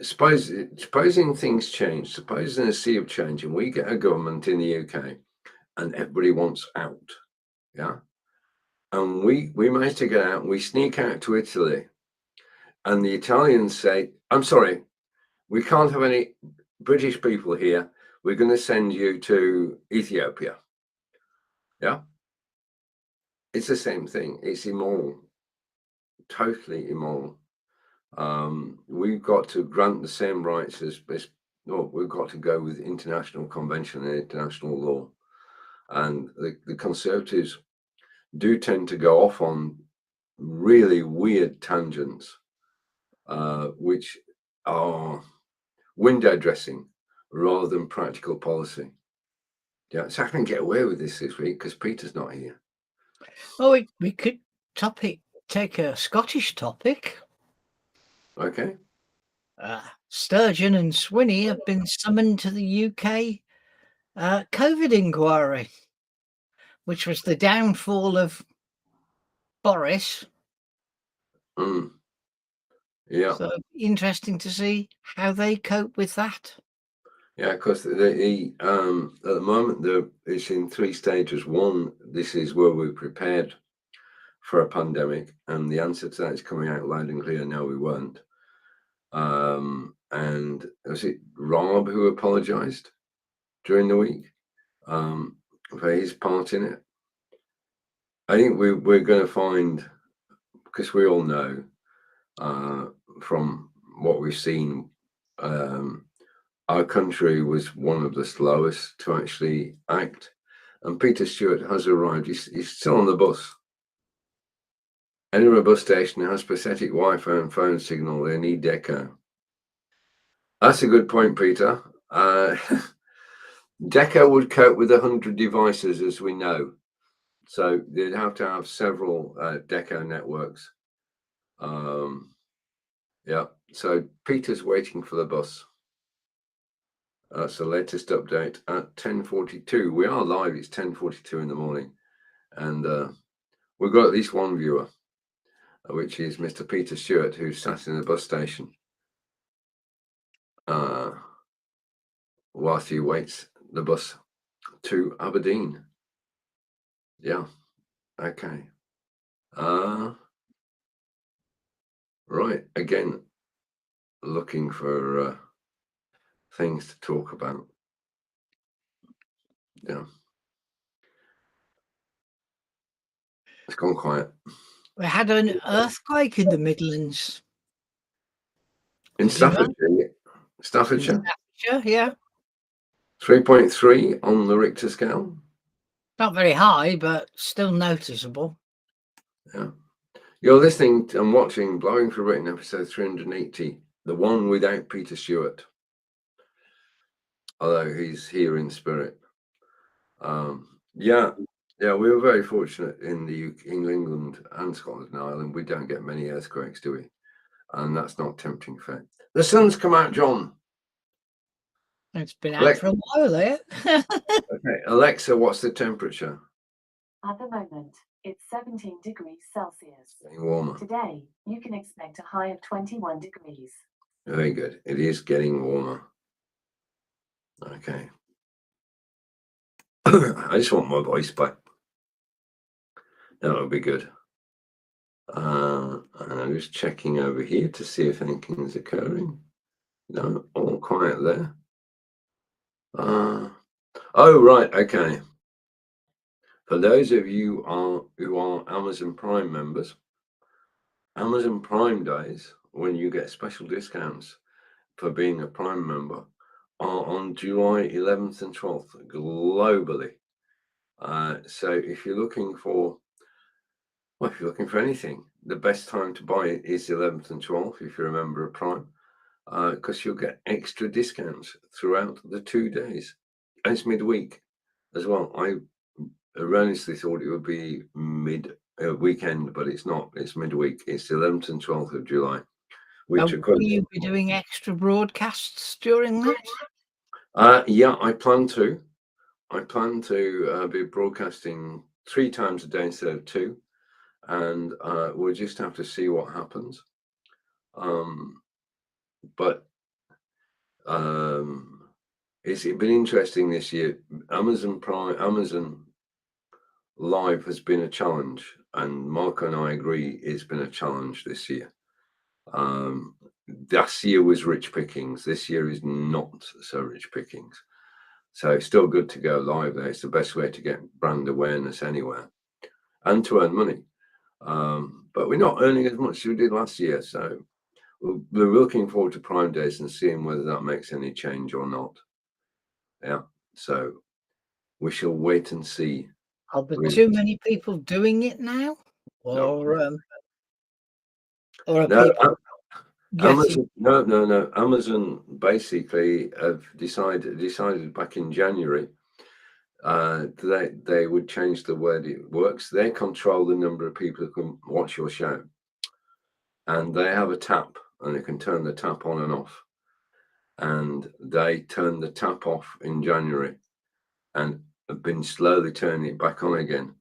Speaker 1: supposing things change, supposing a sea of change and we get a government in the UK and everybody wants out, yeah, and we manage to get out and we sneak out to Italy, and the Italians say, I'm sorry, we can't have any British people here, we're going to send you to Ethiopia. Yeah, it's the same thing. It's immoral, totally immoral. we've got to grant the same rights as well, we've got to go with international convention and international law. And the Conservatives do tend to go off on really weird tangents, which are window dressing rather than practical policy. Yeah, so I can get away with this week because Peter's not here.
Speaker 2: Oh, we could take a Scottish topic.
Speaker 1: Okay.
Speaker 2: Sturgeon and Swinney have been summoned to the UK COVID inquiry, which was the downfall of Boris.
Speaker 1: Yeah.
Speaker 2: So interesting to see how they cope with that.
Speaker 1: Yeah, because at the moment it's in 3 stages. One, this is where we're prepared for a pandemic, and the answer to that is coming out loud and clear. No, we weren't. And was it Rob who apologized during the week for his part in it? I think we're going to find, because we all know from what we've seen, our country was one of the slowest to actually act. And Peter Stewart has arrived. He's still on the bus. Edinburgh bus station has pathetic Wi-Fi and phone signal. They need Deco. That's a good point, Peter. Deco would cope with 100 devices, as we know. So they'd have to have several Deco networks. Yeah, so Peter's waiting for the bus. That's the latest update at 10:42. We are live. It's 10:42 in the morning. And we've got at least one viewer, which is Mr. Peter Stewart, who sat in the bus station whilst he waits the bus to Aberdeen. Yeah. Okay. Right. Again, looking for things to talk about. Yeah. It's gone quiet.
Speaker 2: We had an earthquake in the Midlands.
Speaker 1: In Staffordshire. Staffordshire?
Speaker 2: Yeah.
Speaker 1: 3.3 on the Richter scale.
Speaker 2: Not very high, but still noticeable.
Speaker 1: Yeah. You're listening and watching Blabbing for Britain episode 380, the one without Peter Stewart, although he's here in spirit. Yeah, we were very fortunate in England and Scotland and Ireland. We don't get many earthquakes, do we? And that's not tempting fate. The sun's come out, John.
Speaker 2: It's been out for a while there.
Speaker 1: Okay, Alexa, what's the temperature?
Speaker 3: At the moment, it's 17 degrees Celsius.
Speaker 1: Getting warmer.
Speaker 3: Today, you can expect a high of 21 degrees.
Speaker 1: Very good. It is getting warmer. Okay. I just want my voice back. That would be good. And I'm just checking over here to see if anything is occurring. No, all quiet there. Oh, right. Okay. For those of you who are Amazon Prime members, Amazon Prime days, when you get special discounts for being a Prime member, are on July 11th and 12th globally. So if you're looking for anything, the best time to buy it is 11th and 12th if you're a member of Prime, because you'll get extra discounts throughout the 2 days. And it's midweek as well. I erroneously thought it would be weekend, but it's not. It's midweek. It's 11th and 12th of July.
Speaker 2: Will you be doing extra broadcasts during that?
Speaker 1: Yeah, I plan to. Be broadcasting 3 times a day instead of 2, and we'll just have to see what happens. But it's been interesting this year. Amazon Live has been a challenge, and Mark and I agree it's been a challenge this year. Last year was rich pickings. This year is not so rich pickings. So it's still good to go live there. It's the best way to get brand awareness anywhere and to earn money. But we're not earning as much as we did last year. So we're looking forward to Prime Days and seeing whether that makes any change or not. Yeah, so we shall wait and see.
Speaker 2: Are there
Speaker 1: Really.
Speaker 2: too many people doing it now,
Speaker 1: No.
Speaker 2: or are
Speaker 1: No,
Speaker 2: people getting?
Speaker 1: Amazon, no. Amazon basically have decided back in January they would change the way it works. They control the number of people who can watch your show, and they have a tap, and they can turn the tap on and off. And they turned the tap off in January, and have been slowly turning it back on again.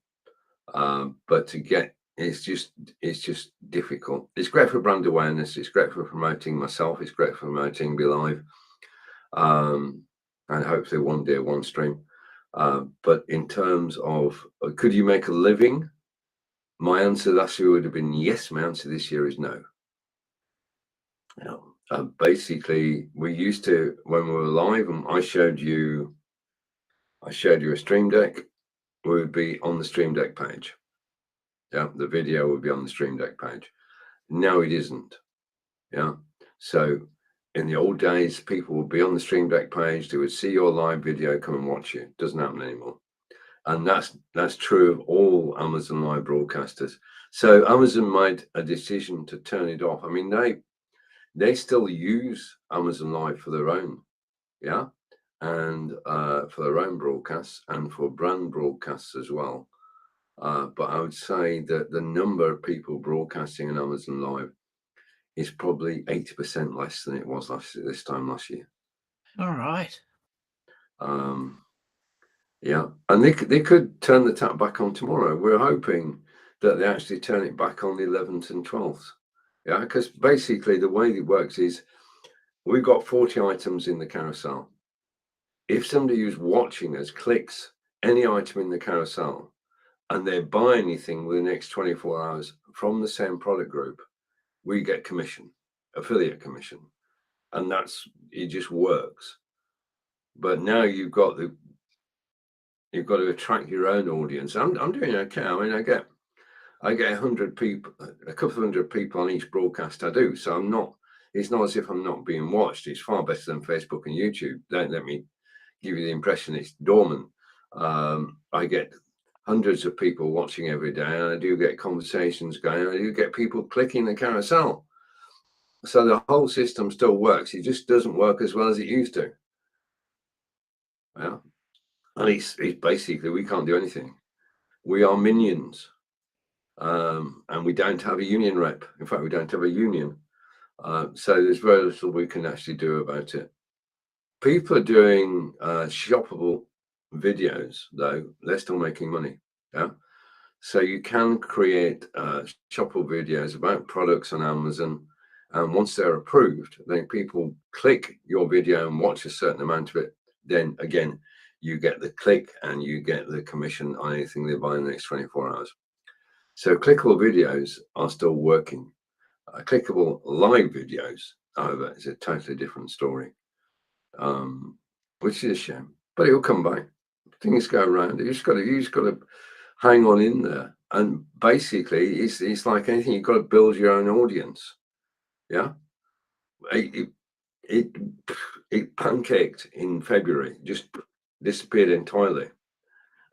Speaker 1: But to get it's just difficult. It's great for brand awareness. It's great for promoting myself. It's great for promoting Be Live, and hopefully one day one stream. But in terms of could you make a living? My answer last year would have been yes. My answer this year is no. Basically, we used to, when we were live, and I showed you a Stream Deck, we would be on the Stream Deck page. Yeah, the video would be on the Stream Deck page. Now it isn't. Yeah. So in the old days, people would be on the Stream Deck page, they would see your live video, come and watch you. It doesn't happen anymore. And that's true of all Amazon Live broadcasters. So Amazon made a decision to turn it off. I mean, they still use Amazon Live for their own, yeah, and for their own broadcasts and for brand broadcasts as well. But I would say that the number of people broadcasting on Amazon Live is probably 80% less than it was this time last year.
Speaker 2: All right.
Speaker 1: Yeah, and they could turn the tap back on tomorrow. We're hoping that they actually turn it back on the 11th and 12th. Yeah, because basically the way it works is we've got 40 items in the carousel. If somebody who's watching us clicks any item in the carousel and they buy anything within the next 24 hours from the same product group, we get commission, affiliate commission. And it just works. But now you've got to attract your own audience. I'm doing okay. I mean, I get 100 people, a couple of hundred people on each broadcast I do. So it's not as if I'm not being watched. It's far better than Facebook and YouTube. Don't let me give you the impression it's dormant. I get hundreds of people watching every day, and I do get conversations going, and I do get people clicking the carousel. So the whole system still works. It just doesn't work as well as it used to. Yeah. And it's basically, we can't do anything. We are minions. And we don't have a union rep. In fact, we don't have a union. So there's very little we can actually do about it. People are doing shoppable videos, though. They're still making money. Yeah. So you can create shoppable videos about products on Amazon. And once they're approved, then people click your video and watch a certain amount of it. Then again, you get the click and you get the commission on anything they buy in the next 24 hours. So clickable videos are still working. Clickable live videos, however, is a totally different story, which is a shame. But it'll come back. Things go around. You just got to hang on in there. And basically, it's like anything. You've got to build your own audience. Yeah, it pancaked in February, just disappeared entirely.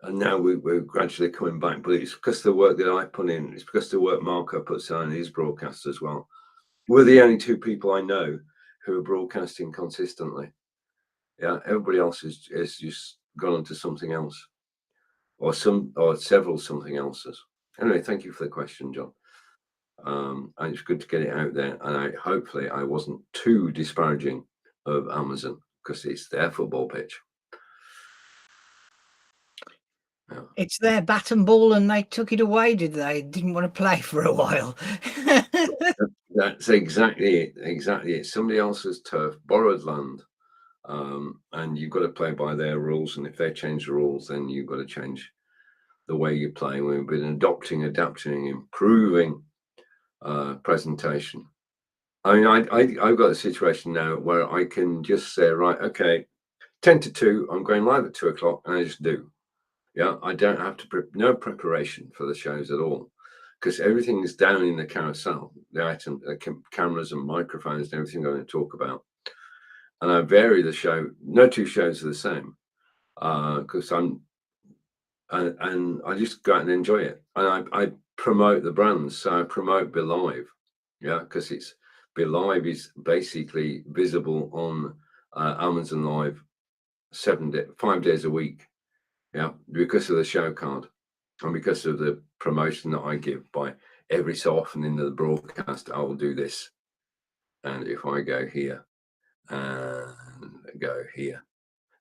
Speaker 1: And now we're gradually coming back, but it's because of the work that I put in. It's because of the work Marco puts on his broadcasts as well. We're the only two people I know who are broadcasting consistently. Yeah, everybody else is just gone on to something else, or several something else's. Anyway, thank you for the question, John. And it's good to get it out there. And hopefully I wasn't too disparaging of Amazon, because it's their football pitch. Yeah.
Speaker 2: It's their bat and ball, and they took it away, did they? Didn't want to play for a while.
Speaker 1: That's exactly it. Exactly it. Somebody else's turf, borrowed land, and you've got to play by their rules. And if they change the rules, then you've got to change the way you play. We've been adapting, improving presentation. I mean, I've got a situation now where I can just say, right, okay, 10 to 2, I'm going live at 2 o'clock, and I just do. Yeah, I don't have to no preparation for the shows at all. because everything is down in the carousel, the item, cameras and microphones and everything I'm going to talk about. And I vary the show. No two shows are the same, because and I just go out and enjoy it. And I promote the brands. So I promote BeLive, yeah, because it's BeLive is basically visible on Amazon Live 5 days a week, yeah, because of the show card and because of the promotion that I give by every so often in the broadcast. I will do this, and if I go here and go here,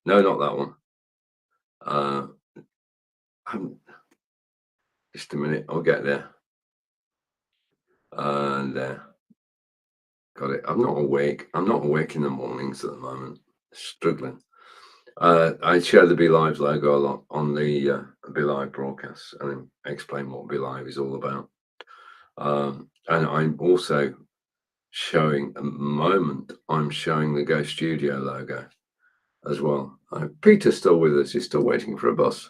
Speaker 1: no, not that one. Just a minute, I'll get there. And got it. I'm not awake. I'm not awake in the mornings at the moment. Struggling. I share the BeLive logo a lot on the BeLive broadcasts and explain what BeLive is all about. And I'm also showing at the moment, I'm showing the Go Studio logo as well. Peter's still with us. He's still waiting for a bus.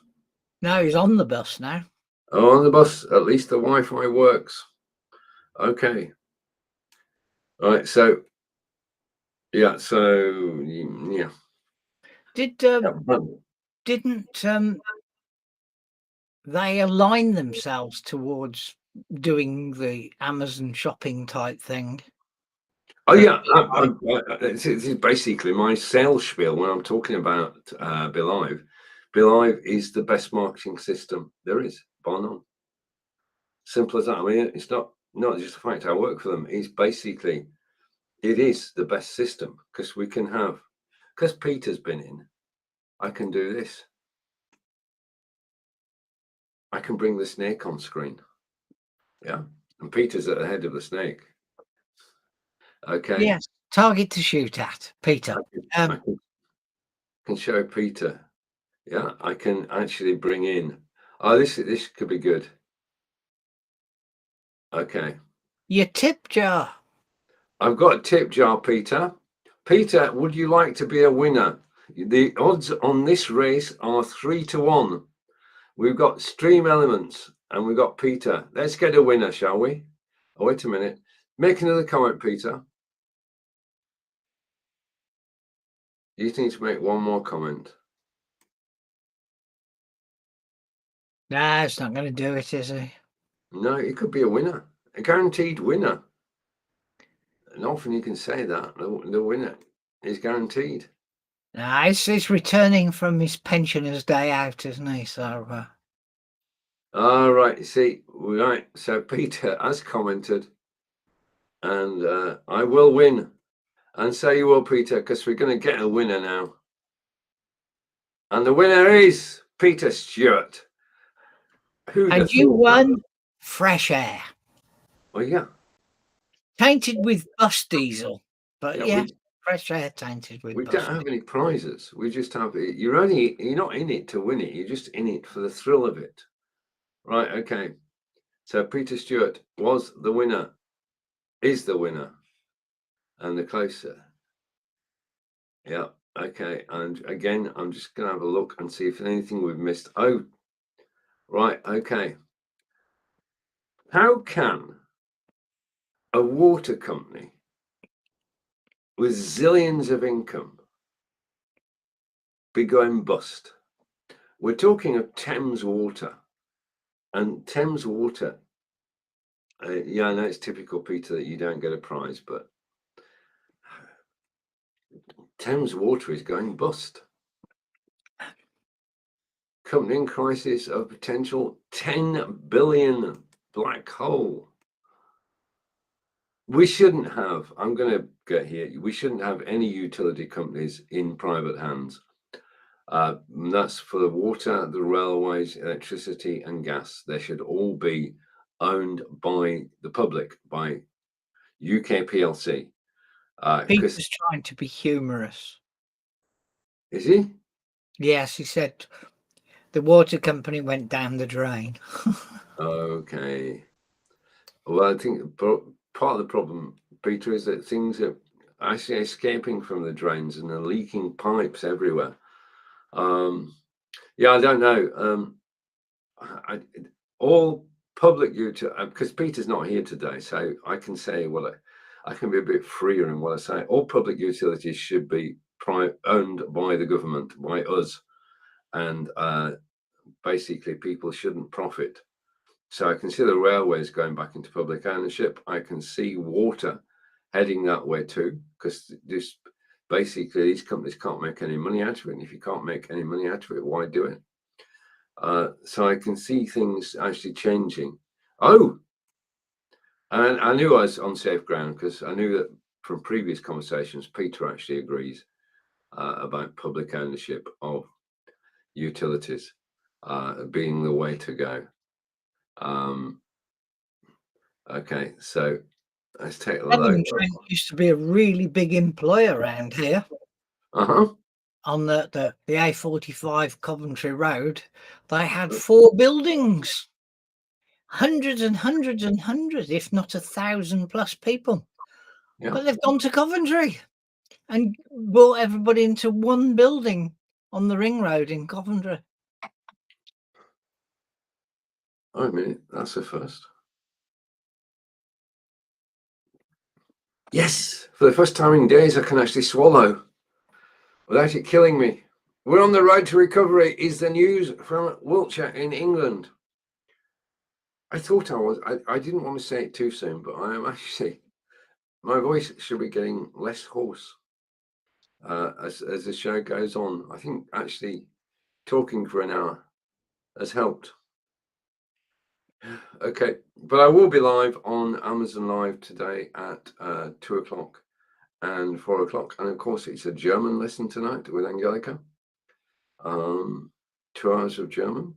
Speaker 2: No, he's on the bus now.
Speaker 1: Oh, on the bus. At least the Wi-Fi works. Okay. All right. So, yeah. So, yeah.
Speaker 2: Didn't they align themselves towards doing the Amazon shopping type thing?
Speaker 1: Oh yeah, this is basically my sales spiel when I'm talking about BeLive. BeLive is the best marketing system there is, bar none. Simple as that. I mean, it's not just the fact I work for them. It's basically, it is the best system because we can have, because Peter's been in, I can do this. I can bring the snake on screen. Yeah, and Peter's at the head of the snake. Okay.
Speaker 2: Yes, target to shoot at, Peter.
Speaker 1: I can show Peter. Yeah, I can actually bring in. Oh, this could be good. Okay.
Speaker 2: Your tip jar.
Speaker 1: I've got a tip jar, Peter. Peter, would you like to be a winner? The odds on this race are 3-1. We've got Stream Elements and we've got Peter. Let's get a winner, shall we? Oh, wait a minute. Make another comment, Peter. You need to make one more comment.
Speaker 2: Nah, it's not going to do it, is he?
Speaker 1: No, it could be a winner, a guaranteed winner. And often you can say that the winner is guaranteed.
Speaker 2: Nah, he's returning from his pensioner's day out, isn't he? So.
Speaker 1: All right. See, right. So Peter has commented, and I will win. And so you will, Peter, because we're going to get a winner now. And the winner is Peter Stewart.
Speaker 2: And you won fresh air.
Speaker 1: Oh, yeah.
Speaker 2: Tainted with bus diesel. But yeah, fresh air tainted with
Speaker 1: we
Speaker 2: bus
Speaker 1: don't have any prizes. We just have it. You're not in it to win it. You're just in it for the thrill of it. Right. Okay. So Peter Stewart was the winner, is the winner. And the closer. Yeah. Okay. And again, I'm just going to have a look and see if anything we've missed. Oh, right. Okay. How can a water company with zillions of income be going bust? We're talking of Thames Water. And Thames Water, yeah, I know it's typical, Peter, that you don't get a prize, but Thames Water is going bust. Company in crisis of potential 10 billion black hole. We shouldn't have, I'm going to get here, we shouldn't have any utility companies in private hands. That's for the water, the railways, electricity and gas. They should all be owned by the public, by UK PLC.
Speaker 2: Peter's trying to be humorous.
Speaker 1: Is he?
Speaker 2: Yes, he said the water company went down the drain.
Speaker 1: Okay. Well, I think part of the problem, Peter, is that things are actually escaping from the drains and are leaking pipes everywhere. Yeah, I don't know. All public utility, because Peter's not here today, so I can say I can be a bit freer in what I say. All public utilities should be owned by the government, by us, and basically people shouldn't profit. So I can see the railways going back into public ownership. I can see water heading that way too, because basically these companies can't make any money out of it. And if you can't make any money out of it, why do it? So I can see things actually changing. Oh, and I knew I was on safe ground because I knew that from previous conversations, Peter actually agrees about public ownership of utilities being the way to go. Okay, so let's take a look.
Speaker 2: Used to be a really big employer around here. On the A45 Coventry Road, they had 4 buildings, hundreds and hundreds and hundreds, if not 1,000+ people.
Speaker 1: Yeah.
Speaker 2: But they've gone to Coventry and brought everybody into one building on the ring road in Coventry.
Speaker 1: Oh, a minute, that's a first. Yes, for the first time in days, I can actually swallow without it killing me. We're on the road to recovery is the news from Wiltshire in England. I thought I didn't want to say it too soon, but I am actually, my voice should be getting less hoarse as the show goes on. I think actually talking for an hour has helped. Okay, but I will be live on Amazon Live today at 2 o'clock and 4 o'clock. And of course, it's a German lesson tonight with Angelica. 2 hours of German.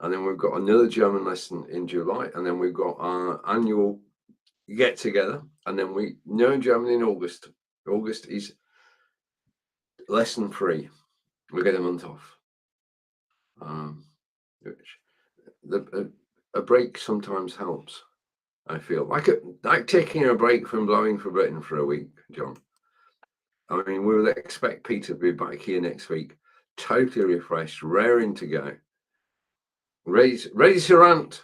Speaker 1: And then we've got another German lesson in July. And then we've got our annual get together. And then we know German in August. August is lesson free. We get a month off. A break sometimes helps. I feel like taking a break from Blowing for Britain for a week, John. I mean, we will expect Peter to be back here next week, totally refreshed, raring to go, ready to rant.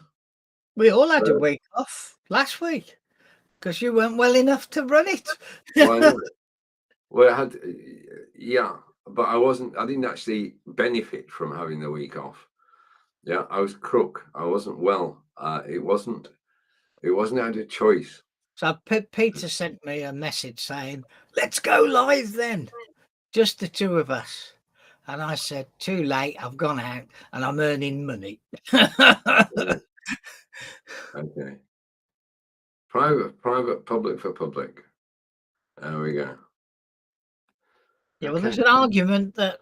Speaker 2: We all had a week off last week because you weren't well enough to run it.
Speaker 1: Well, I had, yeah, but I didn't actually benefit from having the week off. Yeah, I was crook. I wasn't well. It wasn't out of choice.
Speaker 2: So Peter sent me a message saying, "Let's go live then, just the two of us." And I said, "Too late. I've gone out and I'm earning money."
Speaker 1: Okay. Private, public for public. There we go.
Speaker 2: Yeah, well, there's an argument that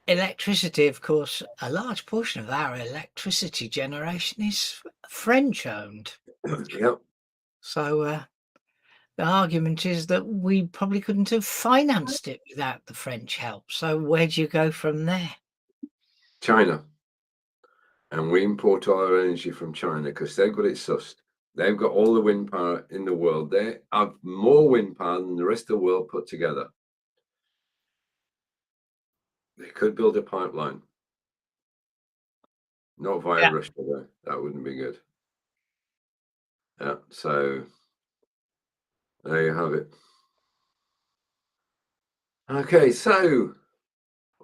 Speaker 2: electricity, of course, a large portion of our electricity generation is French owned.
Speaker 1: Yep.
Speaker 2: So the argument is that we probably couldn't have financed it without the French help. So where do you go from there?
Speaker 1: China. And we import all our energy from China because they've got it sussed. They've got all the wind power in the world. They have more wind power than the rest of the world put together. They could build a pipeline. Not via Russia, though. That wouldn't be good. Yeah, so there you have it. Okay, so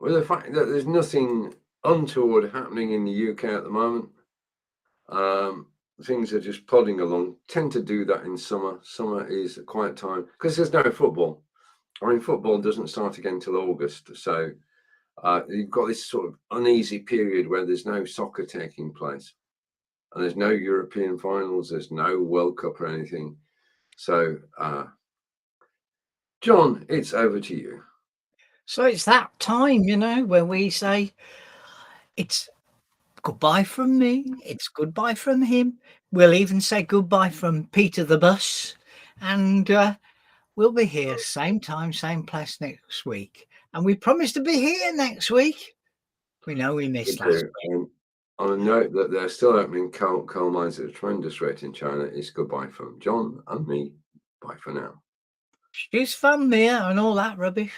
Speaker 1: with the fact that there's nothing untoward happening in the UK at the moment, things are just plodding along. Tend to do that in summer. Summer is a quiet time because there's no football. I mean, football doesn't start again till August, so you've got this sort of uneasy period where there's no soccer taking place, and there's no European finals, there's no World Cup or anything. So, John, it's over to you.
Speaker 2: So it's that time, when we say it's goodbye from me, it's goodbye from him. We'll even say goodbye from Peter the Bus, and we'll be here same time, same place next week. And we promise to be here next week. We know we missed last week.
Speaker 1: On a note that they're still opening coal mines at a tremendous rate in China, it's goodbye from John and me. Bye for now.
Speaker 2: She's fun, Mia, and all that rubbish.